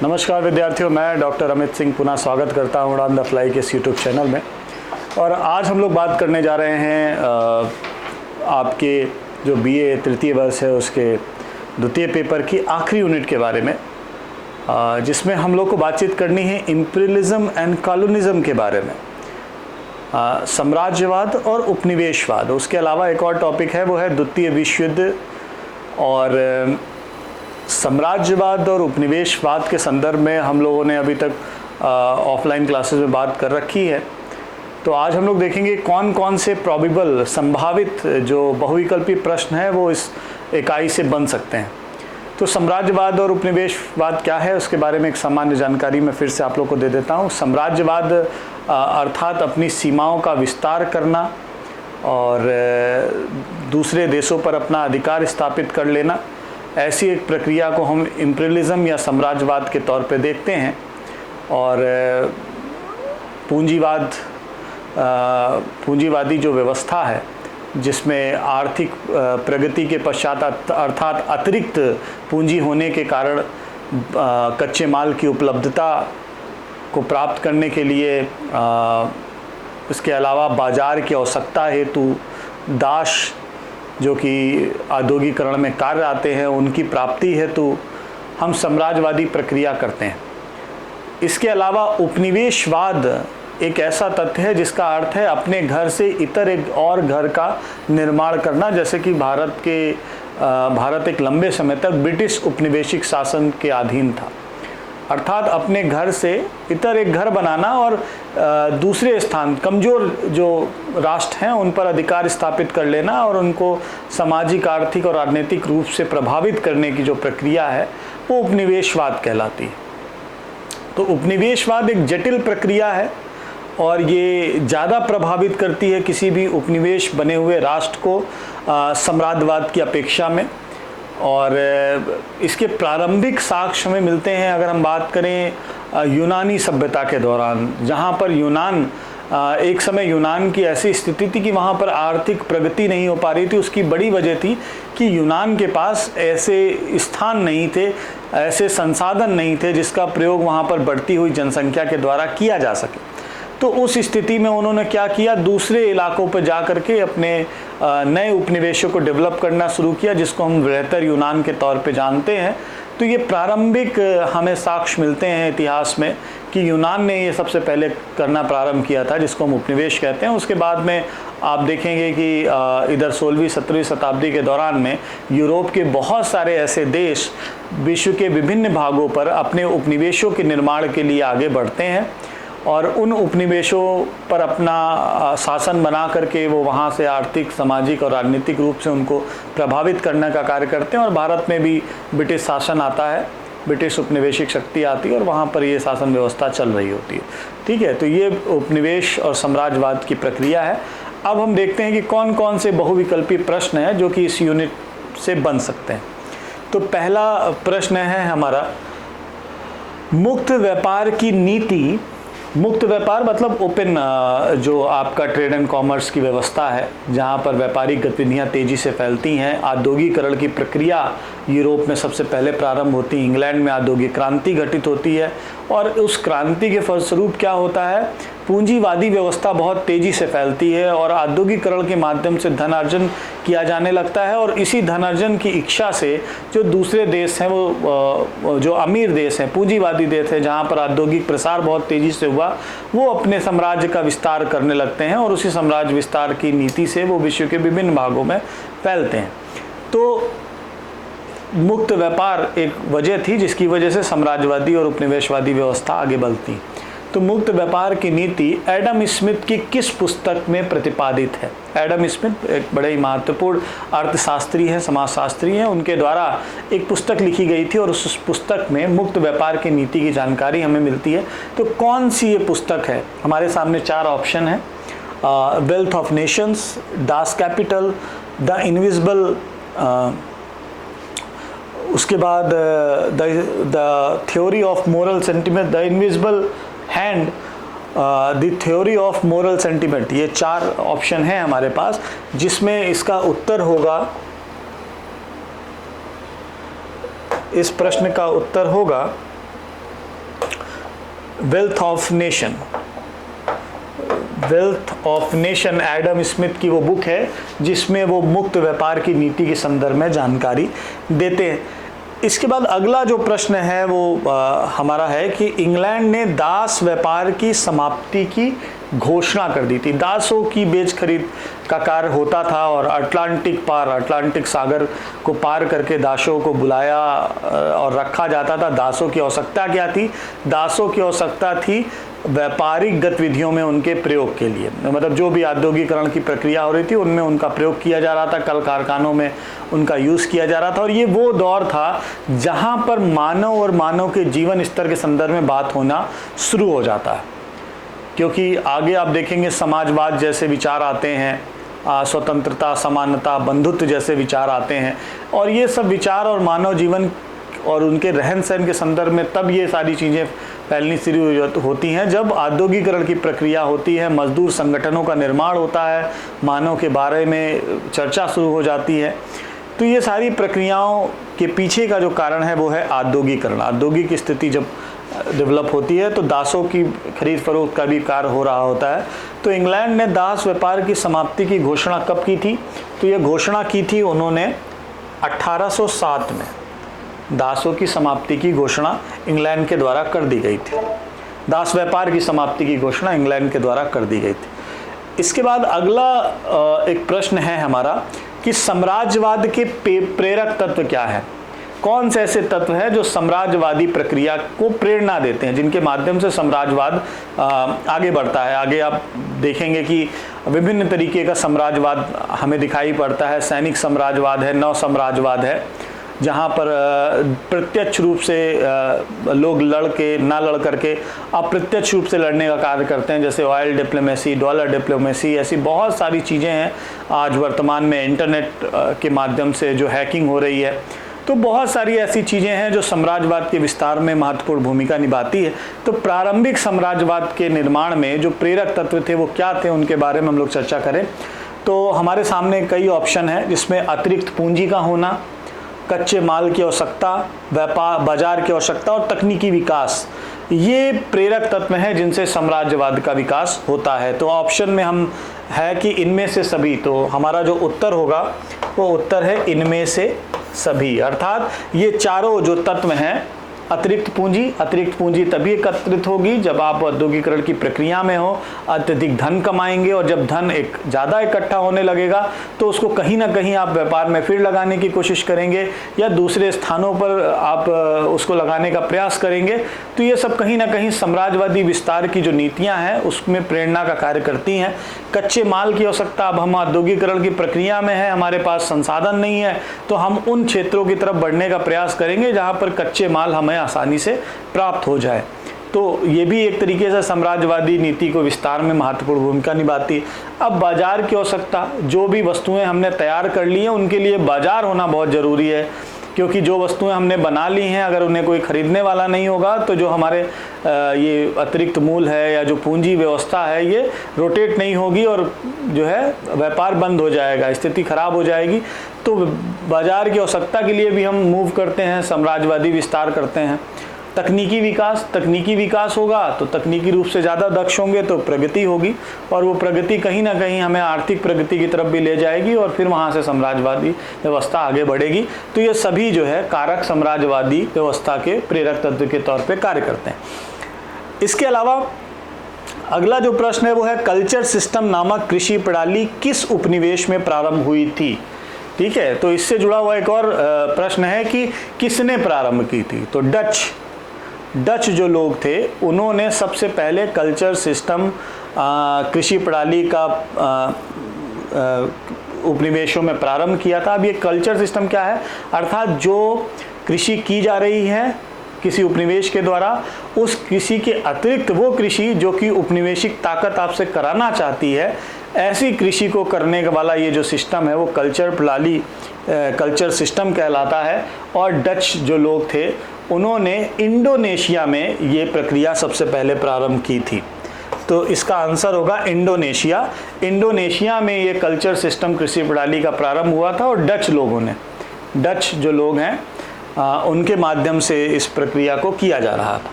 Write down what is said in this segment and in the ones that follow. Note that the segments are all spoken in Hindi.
नमस्कार विद्यार्थियों, मैं डॉक्टर अमित सिंह पुनः स्वागत करता हूँ उड़ान द फ्लाई के इस यूट्यूब चैनल में। और आज हम लोग बात करने जा रहे हैं आपके जो बीए तृतीय वर्ष है उसके द्वितीय पेपर की आखिरी यूनिट के बारे में, जिसमें हम लोग को बातचीत करनी है इम्पीरियलिज्म एंड कॉलोनिज्म के बारे में, साम्राज्यवाद और उपनिवेशवाद। उसके अलावा एक और टॉपिक है, वो है द्वितीय विश्व युद्ध। और साम्राज्यवाद और उपनिवेशवाद के संदर्भ में हम लोगों ने अभी तक ऑफलाइन क्लासेस में बात कर रखी है। तो आज हम लोग देखेंगे कौन कौन से प्रोबेबल संभावित जो बहुविकल्पी प्रश्न है वो इस इकाई से बन सकते हैं। तो साम्राज्यवाद और उपनिवेशवाद क्या है उसके बारे में एक सामान्य जानकारी मैं फिर से आप लोग को दे देता हूँ। साम्राज्यवाद अर्थात अपनी सीमाओं का विस्तार करना और दूसरे देशों पर अपना अधिकार स्थापित कर लेना, ऐसी एक प्रक्रिया को हम इम्पीरियलिज्म या साम्राज्यवाद के तौर पे देखते हैं। और पूंजीवादी जो व्यवस्था है जिसमें आर्थिक प्रगति के पश्चात अर्थात अतिरिक्त पूंजी होने के कारण कच्चे माल की उपलब्धता को प्राप्त करने के लिए इसके अलावा बाजार की आवश्यकता हेतु दास जो कि औद्योगिकरण में कार्य आते हैं उनकी प्राप्ति हेतु हम साम्राज्यवादी प्रक्रिया करते हैं। इसके अलावा उपनिवेशवाद एक ऐसा तथ्य है जिसका अर्थ है अपने घर से इतर एक और घर का निर्माण करना, जैसे कि भारत एक लंबे समय तक ब्रिटिश उपनिवेशिक शासन के अधीन था। अर्थात अपने घर से इतर एक घर बनाना और दूसरे स्थान कमज़ोर जो राष्ट्र हैं उन पर अधिकार स्थापित कर लेना और उनको सामाजिक, आर्थिक और राजनीतिक रूप से प्रभावित करने की जो प्रक्रिया है वो उपनिवेशवाद कहलाती है। तो उपनिवेशवाद एक जटिल प्रक्रिया है और ये ज़्यादा प्रभावित करती है किसी भी उपनिवेश बने हुए राष्ट्र को साम्राज्यवाद की अपेक्षा में। और इसके प्रारंभिक साक्ष्य हमें मिलते हैं अगर हम बात करें यूनानी सभ्यता के दौरान, जहाँ पर एक समय यूनान की ऐसी स्थिति थी कि वहाँ पर आर्थिक प्रगति नहीं हो पा रही थी। उसकी बड़ी वजह थी कि यूनान के पास ऐसे स्थान नहीं थे, ऐसे संसाधन नहीं थे जिसका प्रयोग वहाँ पर बढ़ती हुई जनसंख्या के द्वारा किया जा सके। तो उस स्थिति में उन्होंने क्या किया, दूसरे इलाकों पर जा कर के अपने नए उपनिवेशों को डेवलप करना शुरू किया, जिसको हम बृहत्तर यूनान के तौर पे जानते हैं। तो ये प्रारंभिक हमें साक्ष्य मिलते हैं इतिहास में कि यूनान ने ये सबसे पहले करना प्रारंभ किया था, जिसको हम उपनिवेश कहते हैं। उसके बाद में आप देखेंगे कि इधर 16वीं-17वीं शताब्दी के दौरान में यूरोप के बहुत सारे ऐसे देश विश्व के विभिन्न भागों पर अपने उपनिवेशों के निर्माण के लिए आगे बढ़ते हैं और उन उपनिवेशों पर अपना शासन बना करके वो वहाँ से आर्थिक, सामाजिक और राजनीतिक रूप से उनको प्रभावित करने का कार्य करते हैं। और भारत में भी ब्रिटिश शासन आता है, ब्रिटिश उपनिवेशिक शक्ति आती है और वहाँ पर ये शासन व्यवस्था चल रही होती है। ठीक है, तो ये उपनिवेश और साम्राज्यवाद की प्रक्रिया है। अब हम देखते हैं कि कौन कौन से बहुविकल्पी प्रश्न हैं जो कि इस यूनिट से बन सकते हैं। तो पहला प्रश्न है हमारा, मुक्त व्यापार की नीति। मुक्त व्यापार मतलब ओपन, जो आपका ट्रेड एंड कॉमर्स की व्यवस्था है जहाँ पर व्यापारिक गतिविधियाँ तेज़ी से फैलती हैं। औद्योगिकरण की प्रक्रिया यूरोप में सबसे पहले प्रारंभ होती है, इंग्लैंड में औद्योगिक क्रांति घटित होती है और उस क्रांति के फलस्वरूप क्या होता है, पूंजीवादी व्यवस्था बहुत तेज़ी से फैलती है और औद्योगिकरण के माध्यम से धन अर्जन किया जाने लगता है। और इसी धन अर्जन की इच्छा से जो दूसरे देश हैं, वो जो अमीर देश हैं, पूंजीवादी देश हैं, जहाँ पर औद्योगिक प्रसार बहुत तेज़ी से हुआ, वो अपने साम्राज्य का विस्तार करने लगते हैं और उसी साम्राज्य विस्तार की नीति से वो विश्व के विभिन्न भागों में फैलते हैं। तो मुक्त व्यापार एक वजह थी जिसकी वजह से साम्राज्यवादी और उपनिवेशवादी व्यवस्था आगे बढ़ती। तो मुक्त व्यापार की नीति एडम स्मिथ की किस पुस्तक में प्रतिपादित है? एडम स्मिथ एक बड़े ही महत्वपूर्ण अर्थशास्त्री हैं, समाजशास्त्री हैं। उनके द्वारा एक पुस्तक लिखी गई थी और उस पुस्तक में मुक्त व्यापार की नीति की जानकारी हमें मिलती है। तो कौन सी ये पुस्तक है? हमारे सामने 4 ऑप्शन है, wealth of Nations, dance capital, the invisible, उसके बाद the theory of moral sentiment, the invisible hand, the theory of moral sentiment. ये 4 ऑप्शन हैं हमारे पास, जिसमें इसका उत्तर होगा, इस प्रश्न का उत्तर होगा wealth of nation, wealth of nation Adam Smith की वो बुक है जिसमें वो मुक्त व्यापार की नीति के संदर्भ में जानकारी देते हैं। इसके बाद अगला जो प्रश्न है वो हमारा है कि इंग्लैंड ने दास व्यापार की समाप्ति की घोषणा कर दी थी। दासों की बेच खरीद का कार्य होता था और अटलांटिक सागर को पार करके दासों को बुलाया और रखा जाता था। दासों की आवश्यकता क्या थी? दासों की आवश्यकता थी व्यापारिक गतिविधियों में उनके प्रयोग के लिए, मतलब जो भी औद्योगिकरण की प्रक्रिया हो रही थी उनमें उनका प्रयोग किया जा रहा था, कल कारखानों में उनका यूज़ किया जा रहा था। और ये वो दौर था जहाँ पर मानव और मानव के जीवन स्तर के संदर्भ में बात होना शुरू हो जाता है, क्योंकि आगे आप देखेंगे समाजवाद जैसे विचार आते हैं, स्वतंत्रता, समानता, बंधुत्व जैसे विचार आते हैं, और ये सब विचार और मानव जीवन और उनके रहन सहन के संदर्भ में तब ये सारी चीज़ें फैलनी शुरू होती हैं जब औद्योगिकरण की प्रक्रिया होती है, मजदूर संगठनों का निर्माण होता है, मानव के बारे में चर्चा शुरू हो जाती है। तो ये सारी प्रक्रियाओं के पीछे का जो कारण है वो है औद्योगिकरण। औद्योगिक स्थिति जब डेवलप होती है तो दासों की खरीद फरोख्त का भी कार्य हो रहा होता है। तो इंग्लैंड ने दास व्यापार की समाप्ति की घोषणा कब की थी? तो ये घोषणा की थी उन्होंने 1807 में। दासों की समाप्ति की घोषणा इंग्लैंड के द्वारा कर दी गई थी। दास व्यापार की समाप्ति की घोषणा इंग्लैंड के द्वारा कर दी गई थी। इसके बाद अगला एक प्रश्न है हमारा कि साम्राज्यवाद के प्रेरक तत्व क्या है? कौन से ऐसे तत्व हैं जो साम्राज्यवादी प्रक्रिया को प्रेरणा देते हैं, जिनके माध्यम से साम्राज्यवाद आगे बढ़ता है? आगे आप देखेंगे कि विभिन्न तरीके का साम्राज्यवाद हमें दिखाई पड़ता है। सैनिक साम्राज्यवाद है, नौ साम्राज्यवाद है, जहाँ पर प्रत्यक्ष रूप से लोग ना लड़ करके अप्रत्यक्ष रूप से लड़ने का कार्य करते हैं, जैसे ऑयल डिप्लोमेसी, डॉलर डिप्लोमेसी, ऐसी बहुत सारी चीज़ें हैं। आज वर्तमान में इंटरनेट के माध्यम से जो हैकिंग हो रही है, तो बहुत सारी ऐसी चीज़ें हैं जो साम्राज्यवाद के विस्तार में महत्वपूर्ण भूमिका निभाती है। तो प्रारंभिक साम्राज्यवाद के निर्माण में जो प्रेरक तत्व थे वो क्या थे, उनके बारे में हम लोग चर्चा करें तो हमारे सामने कई ऑप्शन हैं, जिसमें अतिरिक्त पूंजी का होना, कच्चे माल की आवश्यकता, व्यापार बाजार की आवश्यकता और तकनीकी विकास, ये प्रेरक तत्व हैं जिनसे साम्राज्यवाद का विकास होता है। तो ऑप्शन में हम है कि इनमें से सभी, तो हमारा जो उत्तर होगा वो उत्तर है इनमें से सभी। अर्थात ये चारों जो तत्व हैं, अतिरिक्त पूंजी तभी एकत्रित होगी जब आप औद्योगिकरण की प्रक्रिया में हो, अत्यधिक धन कमाएंगे, और जब धन एक ज़्यादा इकट्ठा होने लगेगा तो उसको कहीं ना कहीं आप व्यापार में फिर लगाने की कोशिश करेंगे या दूसरे स्थानों पर आप उसको लगाने का प्रयास करेंगे। तो ये सब कहीं ना कहीं साम्राज्यवादी विस्तार की जो नीतियाँ हैं उसमें प्रेरणा का कार्य करती हैं। कच्चे माल की आवश्यकता, अब हम औद्योगिकरण की प्रक्रिया में है, हमारे पास संसाधन नहीं है, तो हम उन क्षेत्रों की तरफ बढ़ने का प्रयास करेंगे जहाँ पर कच्चे माल हमें आसानी से प्राप्त हो जाए। तो ये भी एक तरीके से साम्राज्यवादी नीति को विस्तार में महत्वपूर्ण भूमिका निभाती है। अब बाजार की आवश्यकता, जो भी वस्तुएं हमने तैयार कर ली हैं उनके लिए बाजार होना बहुत ज़रूरी है, क्योंकि जो वस्तुएं हमने बना ली हैं अगर उन्हें कोई खरीदने वाला नहीं होगा तो जो हमारे ये अतिरिक्त मूल है या जो पूंजी व्यवस्था है ये रोटेट नहीं होगी और जो है व्यापार बंद हो जाएगा, स्थिति खराब हो जाएगी। तो बाजार की आवश्यकता के लिए भी हम मूव करते हैं, साम्राज्यवादी विस्तार करते हैं। तकनीकी विकास होगा तो तकनीकी रूप से ज़्यादा दक्ष होंगे तो प्रगति होगी, और वो प्रगति कहीं ना कहीं हमें आर्थिक प्रगति की तरफ भी ले जाएगी और फिर वहाँ से साम्राज्यवादी व्यवस्था आगे बढ़ेगी। तो ये सभी जो है कारक साम्राज्यवादी व्यवस्था के प्रेरक तत्व के तौर पे कार्य करते हैं। इसके अलावा अगला जो प्रश्न है वो है कल्चर सिस्टम नामक कृषि प्रणाली किस उपनिवेश में प्रारंभ हुई थी? ठीक है, तो इससे जुड़ा हुआ एक और प्रश्न है कि किसने प्रारंभ की थी? तो डच जो लोग थे उन्होंने सबसे पहले कल्चर सिस्टम कृषि प्रणाली का उपनिवेशों में प्रारंभ किया था। अब ये कल्चर सिस्टम क्या है? अर्थात जो कृषि की जा रही है किसी उपनिवेश के द्वारा, उस कृषि के अतिरिक्त वो कृषि जो कि उपनिवेशिक ताकत आपसे कराना चाहती है, ऐसी कृषि को करने वाला ये जो सिस्टम है वो कल्चर सिस्टम कहलाता है। और डच जो लोग थे उन्होंने इंडोनेशिया में ये प्रक्रिया सबसे पहले प्रारंभ की थी। तो इसका आंसर होगा इंडोनेशिया में ये कल्चर सिस्टम कृषि प्रणाली का प्रारंभ हुआ था, और डच जो लोग हैं उनके माध्यम से इस प्रक्रिया को किया जा रहा था।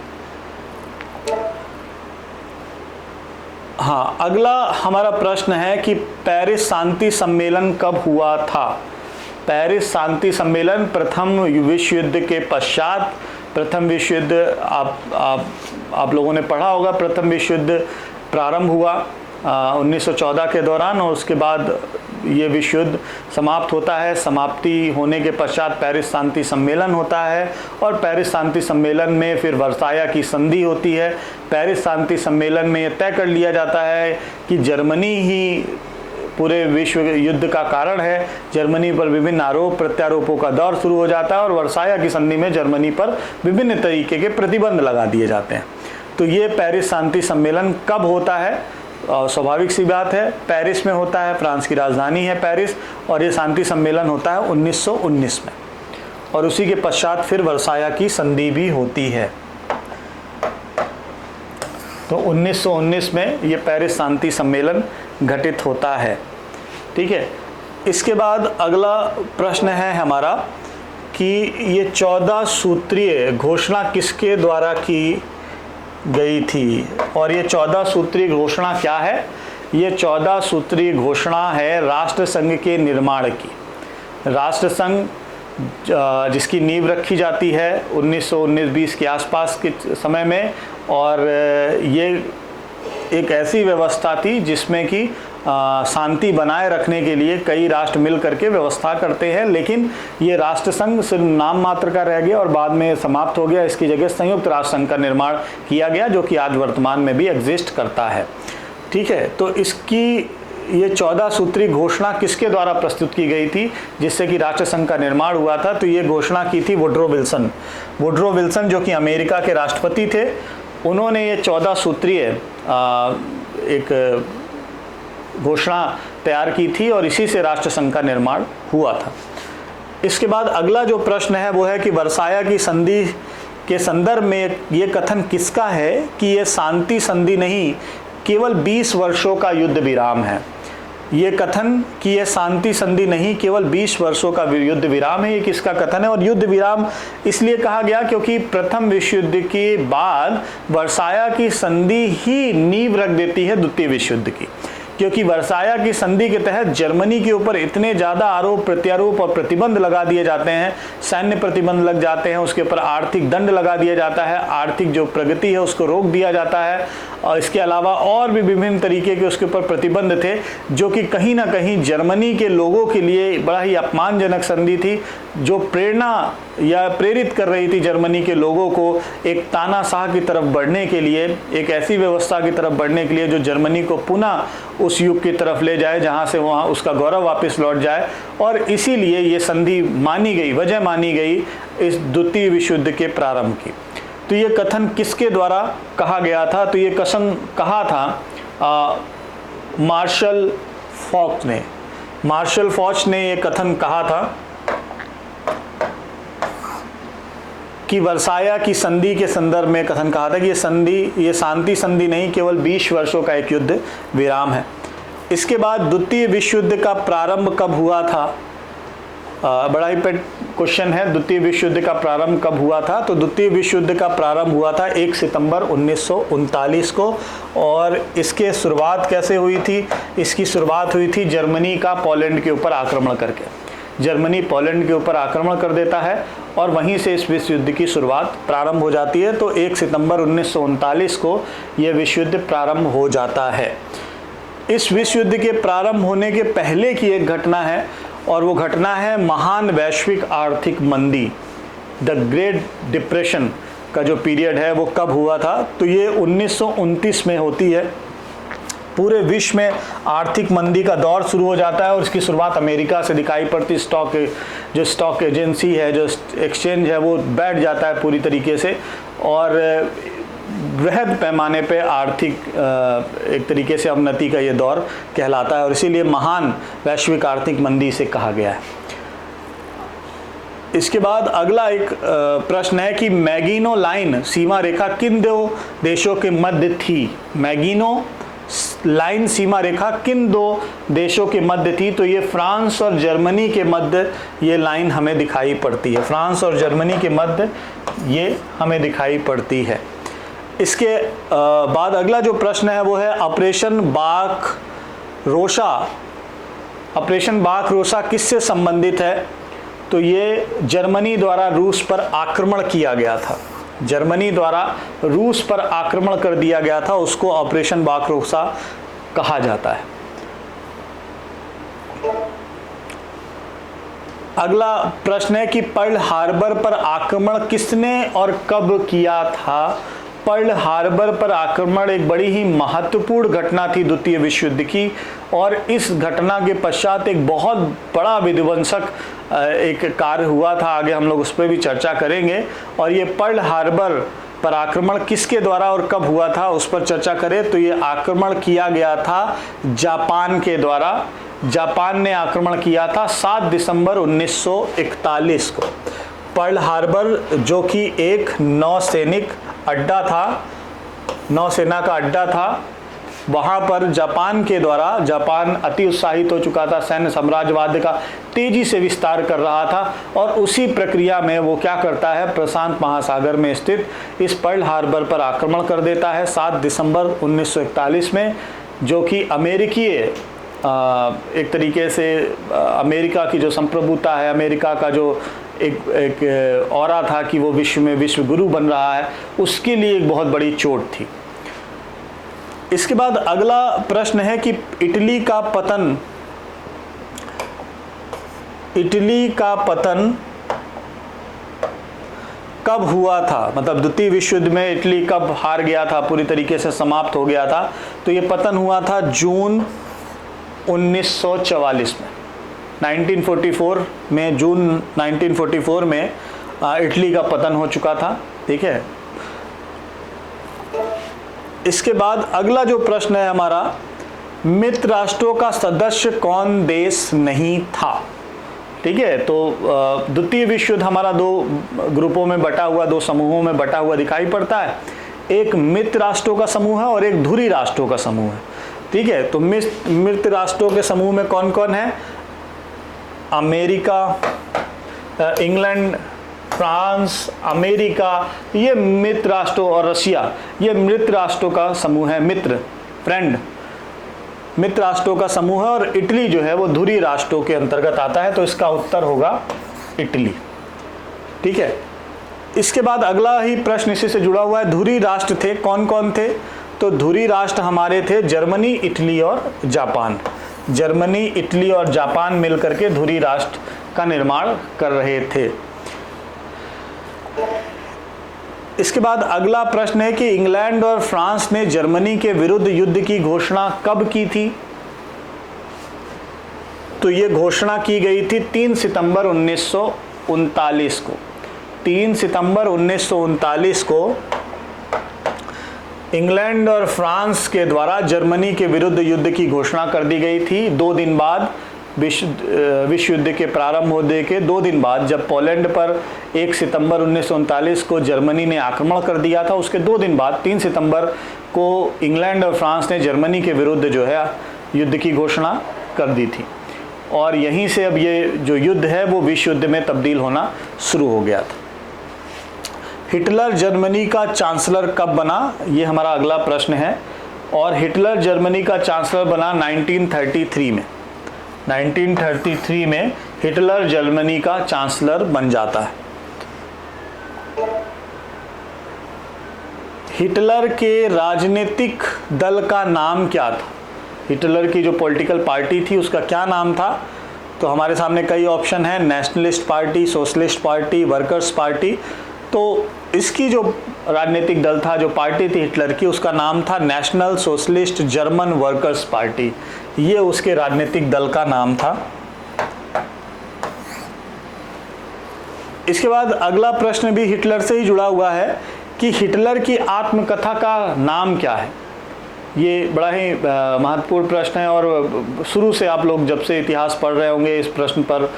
हाँ, अगला हमारा प्रश्न है कि पेरिस शांति सम्मेलन कब हुआ था। पेरिस शांति सम्मेलन प्रथम विश्व युद्ध के पश्चात, प्रथम विश्व युद्ध आप लोगों ने पढ़ा होगा, प्रथम विश्व युद्ध प्रारंभ हुआ 1914 के दौरान और उसके बाद ये विश्व युद्ध समाप्त होता है। समाप्ति होने के पश्चात पेरिस शांति सम्मेलन होता है और पेरिस शांति सम्मेलन में फिर वर्साया की संधि होती है। पेरिस शांति सम्मेलन में ये तय कर लिया जाता है कि जर्मनी ही पूरे विश्व युद्ध का कारण है। जर्मनी पर विभिन्न आरोप प्रत्यारोपों का दौर शुरू हो जाता है और वर्साया की संधि में जर्मनी पर विभिन्न तरीके के प्रतिबंध लगा दिए जाते हैं। तो ये पेरिस शांति सम्मेलन कब होता है? स्वाभाविक सी बात है, पेरिस में होता है, फ्रांस की राजधानी है पेरिस, और ये शांति सम्मेलन होता है 1919 में और उसी के पश्चात फिर वर्साया की संधि भी होती है। तो 1919 में ये पेरिस शांति सम्मेलन घटित होता है। ठीक है, इसके बाद अगला प्रश्न है हमारा कि ये 14 सूत्रीय घोषणा किसके द्वारा की गई थी और ये 14 सूत्रीय घोषणा क्या है? ये 14 सूत्रीय घोषणा है राष्ट्रसंघ के निर्माण की। राष्ट्रसंघ जिसकी नींव रखी जाती है 1919-20 के आसपास के समय में, और ये एक ऐसी व्यवस्था थी जिसमें कि शांति बनाए रखने के लिए कई राष्ट्र मिल करके व्यवस्था करते हैं, लेकिन ये राष्ट्रसंघ सिर्फ नाम मात्र का रह गया और बाद में समाप्त हो गया। इसकी जगह संयुक्त राष्ट्र संघ का निर्माण किया गया जो कि आज वर्तमान में भी एग्जिस्ट करता है। ठीक है, तो इसकी ये 14 सूत्री घोषणा किसके द्वारा प्रस्तुत की गई थी जिससे कि राष्ट्रसंघ का निर्माण हुआ था? तो ये घोषणा की थी वुड्रो विल्सन। वुड्रो विल्सन जो कि अमेरिका के राष्ट्रपति थे, उन्होंने ये 14 सूत्रीय एक घोषणा तैयार की थी और इसी से राष्ट्रसंघ का निर्माण हुआ था। इसके बाद अगला जो प्रश्न है वो है कि वर्साया की संधि के संदर्भ में ये कथन किसका है कि ये शांति संधि नहीं केवल 20 वर्षों का युद्ध विराम है। ये कथन कि ये शांति संधि नहीं केवल 20 वर्षों का युद्ध विराम है, ये किसका कथन है? और युद्ध विराम इसलिए कहा गया क्योंकि प्रथम विश्व युद्ध के बाद वर्साया की संधि ही नींव रख देती है द्वितीय विश्व युद्ध की, क्योंकि वर्साया की संधि के तहत जर्मनी के ऊपर इतने ज़्यादा आरोप प्रत्यारोप और प्रतिबंध लगा दिए जाते हैं, सैन्य प्रतिबंध लग जाते हैं, उसके ऊपर आर्थिक दंड लगा दिया जाता है, आर्थिक जो प्रगति है उसको रोक दिया जाता है, और इसके अलावा और भी विभिन्न तरीके के उसके ऊपर प्रतिबंध थे जो कि कहीं ना कहीं जर्मनी के लोगों के लिए बड़ा ही अपमानजनक संधि थी, जो प्रेरणा या प्रेरित कर रही थी जर्मनी के लोगों को एक तानाशाह की तरफ बढ़ने के लिए, एक ऐसी व्यवस्था की तरफ बढ़ने के लिए जो जर्मनी को पुनः उस युग की तरफ ले जाए जहां से वहां उसका गौरव वापस लौट जाए। और इसीलिए ये संधि मानी गई, वजह मानी गई इस द्वितीय विश्व युद्ध के प्रारंभ की। तो ये कथन किसके द्वारा कहा गया था? तो ये कथन कहा था मार्शल फॉक्स ने। मार्शल फॉक्स ने ये कथन कहा था कि वर्साया की संधि के संदर्भ में कथन कहा था कि ये शांति संधि नहीं केवल 20 वर्षों का एक युद्ध विराम है। इसके बाद द्वितीय विश्व युद्ध का प्रारंभ कब हुआ था? बड़ा ही पेट क्वेश्चन है, द्वितीय विश्व युद्ध का प्रारंभ कब हुआ था? तो द्वितीय विश्व युद्ध का प्रारंभ हुआ था 1 सितंबर 1939 को। और इसके शुरुआत कैसे हुई थी? इसकी शुरुआत हुई थी जर्मनी का पोलैंड के ऊपर आक्रमण करके। जर्मनी पोलैंड के ऊपर आक्रमण कर देता है और वहीं से इस विश्व युद्ध की शुरुआत प्रारंभ हो जाती है। तो 1 सितंबर 1939 को यह विश्व युद्ध प्रारंभ हो जाता है। इस विश्व युद्ध के प्रारंभ होने के पहले की एक घटना है और वो घटना है महान वैश्विक आर्थिक मंदी। द ग्रेट डिप्रेशन का जो पीरियड है वो कब हुआ था? तो ये 1929 में होती है। पूरे विश्व में आर्थिक मंदी का दौर शुरू हो जाता है और इसकी शुरुआत अमेरिका से दिखाई पड़ती। स्टॉक एजेंसी है, जो एक्सचेंज है, वो बैठ जाता है पूरी तरीके से और वृहद पैमाने पे आर्थिक एक तरीके से अवनति का ये दौर कहलाता है और इसीलिए महान वैश्विक आर्थिक मंदी से कहा गया है। इसके बाद अगला एक प्रश्न है कि मैगिनो लाइन सीमा रेखा किन दो देशों के मध्य थी? मैगिनो लाइन सीमा रेखा किन दो देशों के मध्य थी? तो ये फ्रांस और जर्मनी के मध्य ये लाइन हमें दिखाई पड़ती है। फ्रांस और जर्मनी के मध्य ये हमें दिखाई पड़ती है। इसके बाद अगला जो प्रश्न है वो है ऑपरेशन बाख रोशा। ऑपरेशन बाख रोशा किससे संबंधित है? तो ये जर्मनी द्वारा रूस पर आक्रमण किया गया था। जर्मनी द्वारा रूस पर आक्रमण कर दिया गया था, उसको ऑपरेशन बाख रोशा कहा जाता है। अगला प्रश्न है कि पर्ल हार्बर पर आक्रमण किसने और कब किया था? पर्ल हार्बर पर आक्रमण एक बड़ी ही महत्वपूर्ण घटना थी द्वितीय विश्व युद्ध की, और इस घटना के पश्चात एक बहुत बड़ा विध्वंसक एक कार्य हुआ था। आगे हम लोग उस पर भी चर्चा करेंगे। और ये पर्ल हार्बर पर आक्रमण किसके द्वारा और कब हुआ था उस पर चर्चा करें तो ये आक्रमण किया गया था जापान के द्वारा। जापान ने आक्रमण किया था 7 दिसंबर 1941 को। पर्ल हार्बर जो कि एक नौसैनिक अड्डा था, नौसेना का अड्डा था, वहाँ पर जापान के द्वारा, जापान अति उत्साहित हो चुका था, सैन्य साम्राज्यवाद का तेजी से विस्तार कर रहा था, और उसी प्रक्रिया में वो क्या करता है, प्रशांत महासागर में स्थित इस पर्ल हार्बर पर आक्रमण कर देता है 7 दिसंबर 1941 में, जो कि अमेरिकी एक तरीके से अमेरिका की जो संप्रभुता है, अमेरिका का जो एक ऑरा था कि वो विश्व में विश्व गुरु बन रहा है, उसके लिए एक बहुत बड़ी चोट थी। इसके बाद अगला प्रश्न है कि इटली का पतन कब हुआ था? मतलब द्वितीय विश्व युद्ध में इटली कब हार गया था, पूरी तरीके से समाप्त हो गया था? तो ये पतन हुआ था जून 1944 में, 1944 में, जून 1944 में इटली का पतन हो चुका था। ठीक है। इसके बाद अगला जो प्रश्न है हमारा, मित्र राष्ट्रों का सदस्य कौन देश नहीं था? ठीक है। तो द्वितीय विश्व युद्ध हमारा 2 ग्रुपों में बटा हुआ, 2 समूहों में बटा हुआ दिखाई पड़ता है। एक मित्र राष्ट्रों का समूह है और एक धुरी राष्ट्रों का समूह है। ठीक है। तो मित्र राष्ट्रों के समूह में कौन कौन है? अमेरिका, इंग्लैंड, फ्रांस, अमेरिका, ये मित्र राष्ट्रों, और रशिया, ये मित्र राष्ट्रों का समूह है। मित्र राष्ट्रों का समूह है। और इटली जो है वो धुरी राष्ट्रों के अंतर्गत आता है, तो इसका उत्तर होगा इटली। ठीक है। इसके बाद अगला ही प्रश्न इसी से जुड़ा हुआ है, धुरी राष्ट्र थे कौन कौन थे? तो धुरी राष्ट्र हमारे थे जर्मनी, इटली और जापान। जर्मनी, इटली और जापान मिलकर के धुरी राष्ट्र का निर्माण कर रहे थे। इसके बाद अगला प्रश्न है कि इंग्लैंड और फ्रांस ने जर्मनी के विरुद्ध युद्ध की घोषणा कब की थी? तो ये घोषणा की गई थी 3 सितंबर 1939 को। 3 सितंबर 1939 को इंग्लैंड और फ्रांस के द्वारा जर्मनी के विरुद्ध युद्ध की घोषणा कर दी गई थी। 2 दिन बाद, विश्व युद्ध के प्रारंभ होने के 2 दिन बाद, जब पोलैंड पर 1 सितंबर 1939 को जर्मनी ने आक्रमण कर दिया था, उसके 2 दिन बाद 3 सितंबर को इंग्लैंड और फ्रांस ने जर्मनी के विरुद्ध जो है युद्ध की घोषणा कर दी थी। और यहीं से अब ये जो युद्ध है वो विश्व युद्ध में तब्दील होना शुरू हो गया था। हिटलर जर्मनी का चांसलर कब बना? ये हमारा अगला प्रश्न है। और हिटलर जर्मनी का चांसलर बना 1933 में। 1933 में हिटलर जर्मनी का चांसलर बन जाता है। हिटलर के राजनीतिक दल का नाम क्या था? हिटलर की जो पॉलिटिकल पार्टी थी उसका क्या नाम था? तो हमारे सामने कई ऑप्शन है, nationalist party, socialist party, workers party. तो इसकी जो राजनीतिक दल था, जो पार्टी थी हिटलर की, उसका नाम था national socialist German workers party. ये उसके राजनीतिक दल का नाम था। इसके बाद अगला प्रश्न भी हिटलर से ही जुड़ा हुआ है कि हिटलर की आत्मकथा का नाम क्या है? ये बड़ा ही महत्वपूर्ण प्रश्न है, और शुरू से आप लोग जब से इतिहास पढ़ रहे होंगे इस प्रश्न पर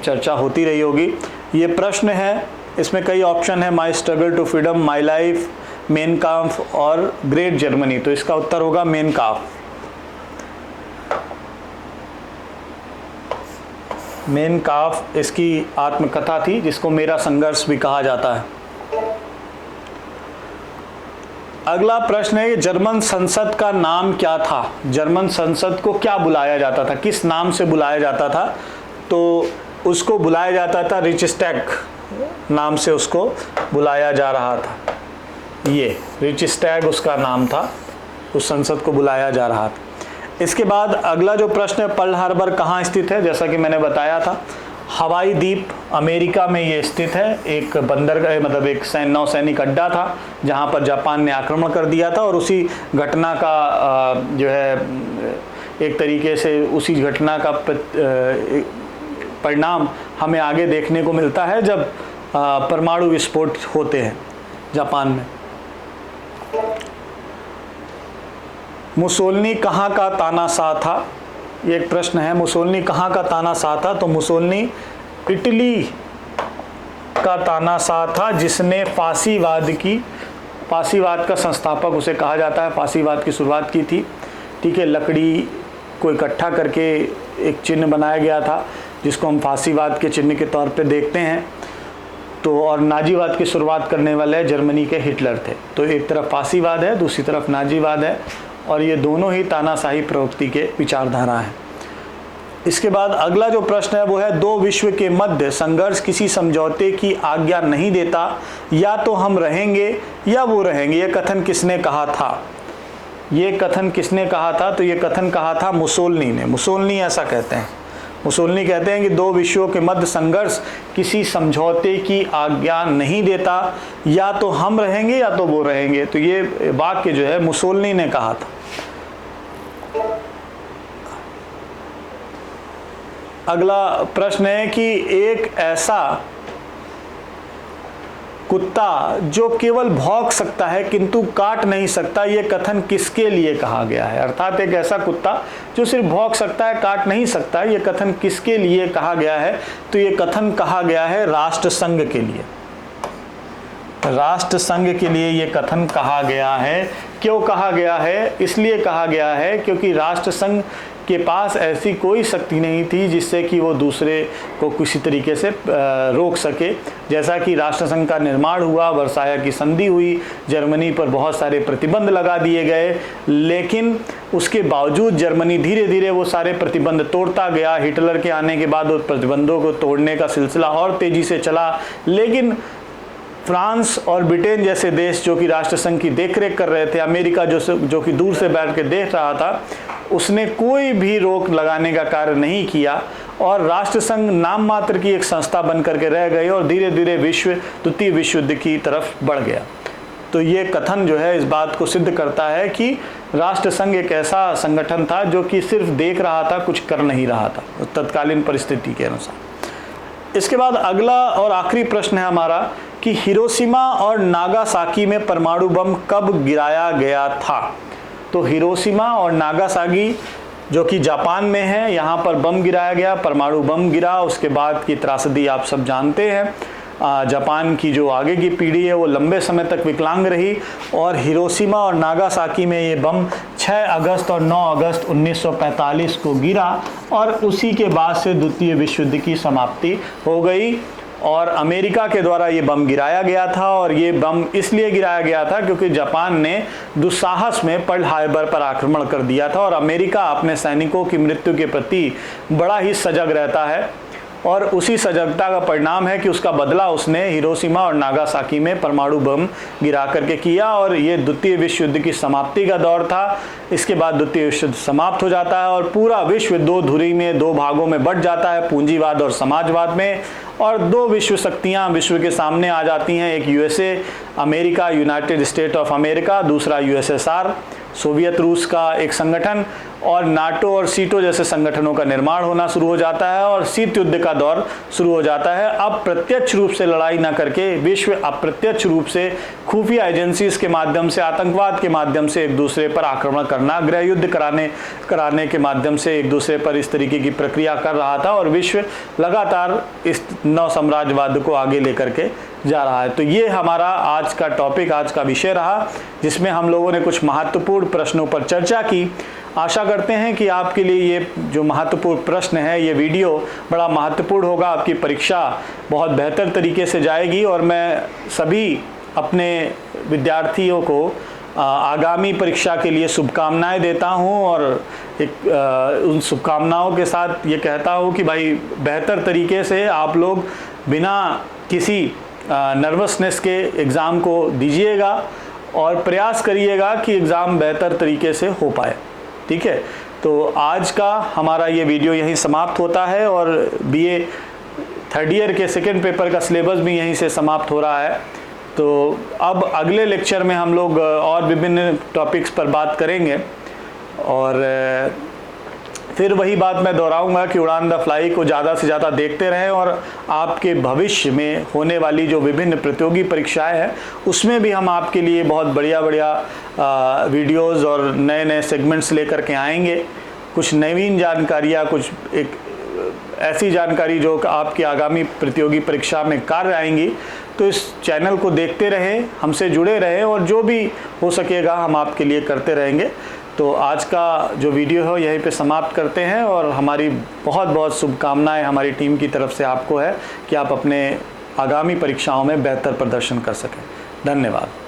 चर्चा होती रही होगी। ये प्रश्न है, इसमें कई ऑप्शन है, my struggle to freedom, my life, Mein Kampf और ग्रेट जर्मनी। तो इसका उत्तर होगा मेन काम्फ। मेन काम्फ इसकी आत्मकथा थी, जिसको मेरा संघर्ष भी कहा जाता है। अगला प्रश्न है, जर्मन संसद का नाम क्या था? जर्मन संसद को क्या बुलाया जाता था, किस नाम से बुलाया जाता था? तो उसको बुलाया जाता था रिचस्टैग नाम से उसको बुलाया जा रहा था। ये रिचस्टैग उसका नाम था, उस संसद को बुलाया जा रहा था। इसके बाद अगला जो प्रश्न है, पर्ल हार्बर कहाँ स्थित है? जैसा कि मैंने बताया था, हवाई द्वीप अमेरिका में ये स्थित है। एक बंदरगाह, मतलब एक नौसैनिक अड्डा था जहाँ पर जापान ने आक्रमण कर दिया था, और उसी घटना का जो है एक तरीके से उसी घटना का परिणाम हमें आगे देखने को मिलता है जब परमाणु विस्फोट होते हैं जापान में। मुसोलिनी कहाँ का तानाशाह था? ये एक प्रश्न है, मुसोलिनी कहाँ का तानाशाह था? तो मुसोलिनी इटली का तानाशाह था, जिसने फांसीवाद का संस्थापक उसे कहा जाता है, फांसीवाद की शुरुआत की थी। ठीक है, लकड़ी को इकट्ठा करके एक चिन्ह बनाया गया था जिसको हम फांसीवाद के चिन्ह के तौर पे देखते हैं। तो और नाजीवाद की शुरुआत करने वाले जर्मनी के हिटलर थे। तो एक तरफ फांसीवाद है, दूसरी तरफ नाजीवाद है, और ये दोनों ही तानाशाही प्रवृत्ति के विचारधारा हैं। इसके बाद अगला जो प्रश्न है वो है, दो विश्व के मध्य संघर्ष किसी समझौते की आज्ञा नहीं देता, या तो हम रहेंगे या वो रहेंगे। ये कथन किसने कहा था? ये कथन किसने कहा था? तो ये कथन कहा था मुसोलिनी ने। मुसोलिनी ऐसा कहते हैं, मुसोलिनी कहते हैं कि दो विश्वों के मध्य संघर्ष किसी समझौते की आज्ञा नहीं देता, या तो हम रहेंगे या तो वो रहेंगे। तो ये वाक्य जो है मुसोलिनी ने कहा था। अगला प्रश्न है कि एक ऐसा कुत्ता जो केवल भौंक सकता है किंतु काट नहीं सकता, ये कथन किसके लिए कहा गया है? अर्थात एक ऐसा कुत्ता जो सिर्फ भौंक सकता है, काट नहीं सकता, ये कथन किसके लिए कहा गया है? तो ये कथन कहा गया है राष्ट्र संघ के लिए। राष्ट्र संघ के लिए ये कथन कहा गया है। क्यों कहा गया है? इसलिए कहा गया है क्योंकि राष्ट्र संघ के पास ऐसी कोई शक्ति नहीं थी जिससे कि वो दूसरे को किसी तरीके से रोक सके। जैसा कि राष्ट्रसंघ का निर्माण हुआ, वर्साया की संधि हुई, जर्मनी पर बहुत सारे प्रतिबंध लगा दिए गए, लेकिन उसके बावजूद जर्मनी धीरे धीरे वो सारे प्रतिबंध तोड़ता गया। हिटलर के आने के बाद उस प्रतिबंधों को तोड़ने का सिलसिला और तेज़ी से चला, लेकिन फ्रांस और ब्रिटेन जैसे देश जो कि राष्ट्रसंघ की देखरेख कर रहे थे, अमेरिका जो कि दूर से बैठ के देख रहा था, उसने कोई भी रोक लगाने का कार्य नहीं किया, और राष्ट्रसंघ नाम मात्र की एक संस्था बन करके रह गई और धीरे धीरे द्वितीय विश्व युद्ध की तरफ बढ़ गया। तो ये कथन जो है इस बात को सिद्ध करता है कि राष्ट्रसंघ एक ऐसा संगठन था जो कि सिर्फ देख रहा था, कुछ कर नहीं रहा था तत्कालीन परिस्थिति के अनुसार। इसके बाद अगला और आखिरी प्रश्न है हमारा कि हिरोशिमा और नागासाकी में परमाणु बम कब गिराया गया था? तो हिरोशिमा और नागासाकी जो कि जापान में है, यहाँ पर बम गिराया गया, परमाणु बम गिरा। उसके बाद की त्रासदी आप सब जानते हैं। जापान की जो आगे की पीढ़ी है वो लंबे समय तक विकलांग रही, और हिरोशिमा और नागासाकी में ये बम 6 अगस्त और 9 अगस्त 1945 को गिरा, और उसी के बाद से द्वितीय विश्व युद्ध की समाप्ति हो गई। और अमेरिका के द्वारा ये बम गिराया गया था, और ये बम इसलिए गिराया गया था क्योंकि जापान ने दुस्साहस में पर्ल हार्बर पर आक्रमण कर दिया था, और अमेरिका अपने सैनिकों की मृत्यु के प्रति बड़ा ही सजग रहता है, और उसी सजगता का परिणाम है कि उसका बदला उसने हिरोशिमा और नागासाकी में परमाणु बम गिरा करके किया। और ये द्वितीय विश्व युद्ध की समाप्ति का दौर था। इसके बाद द्वितीय विश्व युद्ध समाप्त हो जाता है और पूरा विश्व दो धुरी में, दो भागों में बंट जाता है, पूंजीवाद और समाजवाद में, और दो विश्व शक्तियां विश्व के सामने आ जाती हैं। एक USA America, United state of America, दूसरा यूएसएसआर सोवियत रूस का एक संगठन, और नाटो और सीटो जैसे संगठनों का निर्माण होना शुरू हो जाता है, और शीत युद्ध का दौर शुरू हो जाता है। अब प्रत्यक्ष रूप से लड़ाई न करके विश्व अप्रत्यक्ष रूप से खुफिया एजेंसीज के माध्यम से, आतंकवाद के माध्यम से एक दूसरे पर आक्रमण करना, गृह युद्ध कराने के माध्यम से एक दूसरे पर इस तरीके की प्रक्रिया कर रहा था, और विश्व लगातार इस नव साम्राज्यवाद को आगे लेकर के जा रहा है। तो ये हमारा आज का टॉपिक, आज का विषय रहा, जिसमें हम लोगों ने कुछ महत्वपूर्ण प्रश्नों पर चर्चा की। आशा करते हैं कि आपके लिए ये जो महत्वपूर्ण प्रश्न है, ये वीडियो बड़ा महत्वपूर्ण होगा, आपकी परीक्षा बहुत बेहतर तरीके से जाएगी। और मैं सभी अपने विद्यार्थियों को आगामी परीक्षा के लिए शुभकामनाएं देता हूं और उन शुभकामनाओं के साथ ये कहता हूं कि भाई बेहतर तरीके से आप लोग बिना किसी नर्वसनेस के एग्ज़ाम को दीजिएगा और प्रयास करिएगा कि एग्ज़ाम बेहतर तरीके से हो पाए। ठीक है, तो आज का हमारा ये वीडियो यहीं समाप्त होता है और बीए थर्ड ईयर के सेकेंड पेपर का सिलेबस भी यहीं से समाप्त हो रहा है। तो अब अगले लेक्चर में हम लोग और विभिन्न टॉपिक्स पर बात करेंगे और फिर वही बात मैं दोहराऊंगा कि उड़ान द फ्लाई को ज़्यादा से ज़्यादा देखते रहें और आपके भविष्य में होने वाली जो विभिन्न प्रतियोगी परीक्षाएं हैं उसमें भी हम आपके लिए बहुत बढ़िया वीडियोज़ और नए नए सेगमेंट्स लेकर के आएंगे। कुछ नवीन जानकारियाँ, कुछ एक ऐसी जानकारी जो आपकी आगामी प्रतियोगी परीक्षा में कार्य आएंगी। तो इस चैनल को देखते रहें, हमसे जुड़े रहें और जो भी हो सकेगा हम आपके लिए करते रहेंगे। तो आज का जो वीडियो है यहीं पे समाप्त करते हैं और हमारी बहुत बहुत शुभकामनाएं हमारी टीम की तरफ से आपको है कि आप अपने आगामी परीक्षाओं में बेहतर प्रदर्शन कर सकें। धन्यवाद।